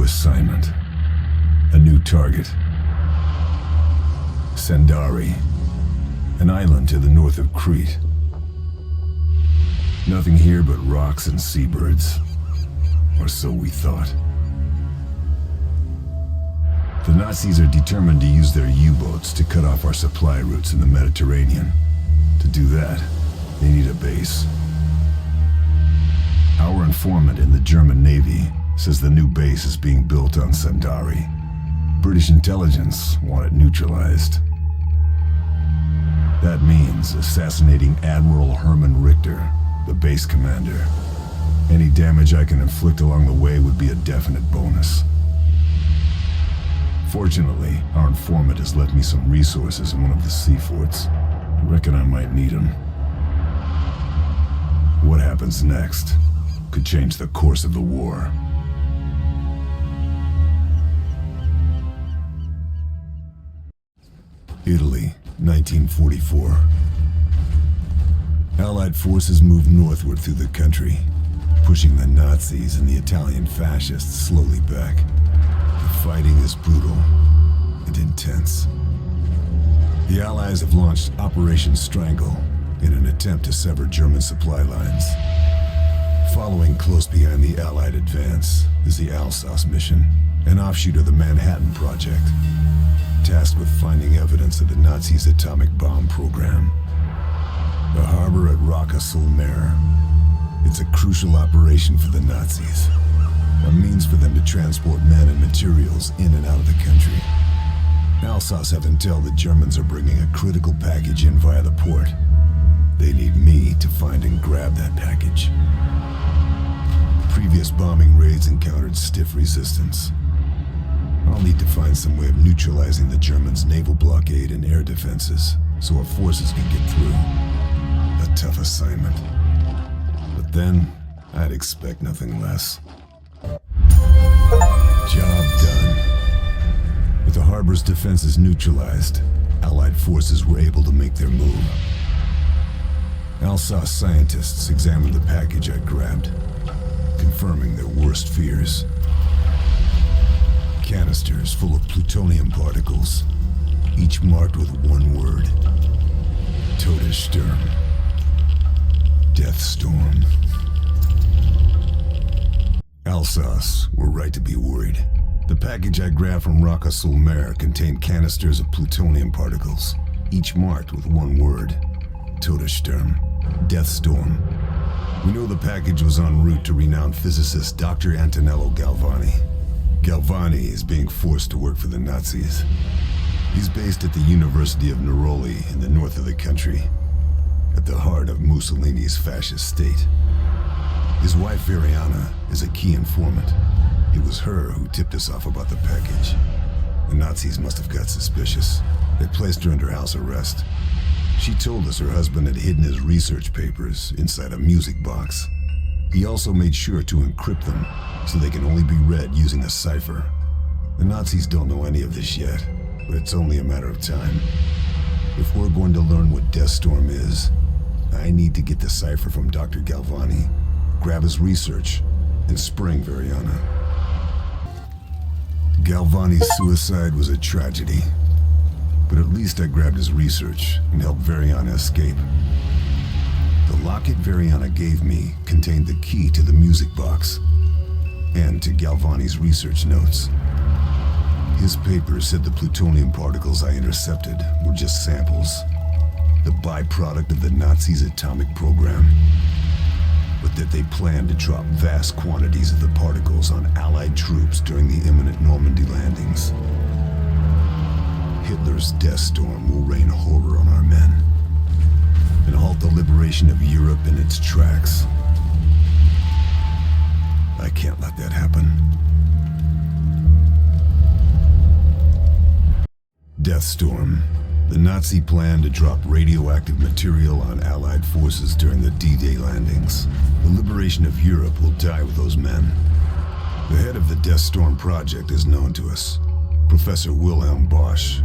assignment. A new target. Sendari, an island to the north of Crete. Nothing here but rocks and seabirds. Or so we thought. The Nazis are determined to use their U-boats to cut off our supply routes in the Mediterranean. To do that, they need a base. Our informant in the German Navy says the new base is being built on Sendari. British intelligence want it neutralized. That means assassinating Admiral Hermann Richter, the base commander. Any damage I can inflict along the way would be a definite bonus. Fortunately, our informant has left me some resources in one of the sea forts. I reckon I might need them. What happens next could change the course of the war. Italy, 1944. Allied forces moved northward through the country, pushing the Nazis and the Italian fascists slowly back. The fighting is brutal and intense. The Allies have launched Operation Strangle in an attempt to sever German supply lines. Following close behind the Allied advance is the Alsace mission, an offshoot of the Manhattan Project, tasked with finding evidence of the Nazis' atomic bomb program. The harbor at Rocca sul Mare. It's a crucial operation for the Nazis, a means for them to transport men and materials in and out of the country. Alsace have intel the Germans are bringing a critical package in via the port. They need me to find and grab that package. Previous bombing raids encountered stiff resistance. I'll need to find some way of neutralizing the Germans' naval blockade and air defenses, so our forces can get through. A tough assignment. But then, I'd expect nothing less. Job done. With the harbor's defenses neutralized, Allied forces were able to make their move. Alsace scientists examined the package I grabbed, confirming their worst fears. Canisters full of plutonium particles, each marked with one word. Todessturm. Death Storm. Alsace were right to be worried. The package I grabbed from Rocca sul Mare contained canisters of plutonium particles, each marked with one word. Todessturm. Death Storm. We know the package was en route to renowned physicist Dr. Antonello Galvani. Galvani is being forced to work for the Nazis. He's based at the University of Neroli in the north of the country, at the heart of Mussolini's fascist state. His wife Veriana is a key informant. It was her who tipped us off about the package. The Nazis must have got suspicious. They placed her under house arrest. She told us her husband had hidden his research papers inside a music box. He also made sure to encrypt them, so they can only be read using a cipher. The Nazis don't know any of this yet, but it's only a matter of time. If we're going to learn what Death Storm is, I need to get the cipher from Dr. Galvani, grab his research, and spring Veriana. Galvani's suicide was a tragedy, but at least I grabbed his research and helped Veriana escape. The locket Veriana gave me contained the key to the music box and to Galvani's research notes. His paper said the plutonium particles I intercepted were just samples, the byproduct of the Nazis' atomic program, but that they planned to drop vast quantities of the particles on Allied troops during the imminent Normandy landings. Hitler's Death Storm will rain horror on our men and halt the liberation of Europe in its tracks. I can't let that happen. Death Storm. The Nazi plan to drop radioactive material on Allied forces during the D-Day landings. The liberation of Europe will die with those men. The head of the Death Storm project is known to us. Professor Wilhelm Bosch,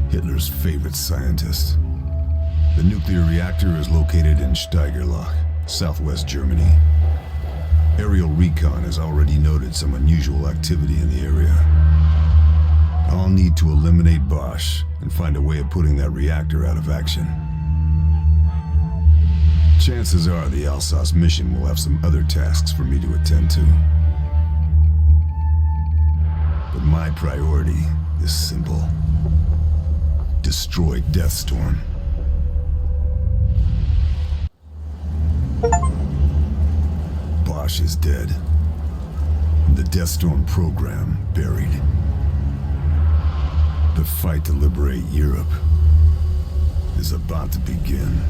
Hitler's favorite scientist. The nuclear reactor is located in Steigerloch, southwest Germany. Aerial recon has already noted some unusual activity in the area. I'll need to eliminate Bosch and find a way of putting that reactor out of action. Chances are the Alsace mission will have some other tasks for me to attend to. But my priority is simple. Destroy Deathstorm. Bosch is dead. The Deathstorm program buried. The fight to liberate Europe is about to begin.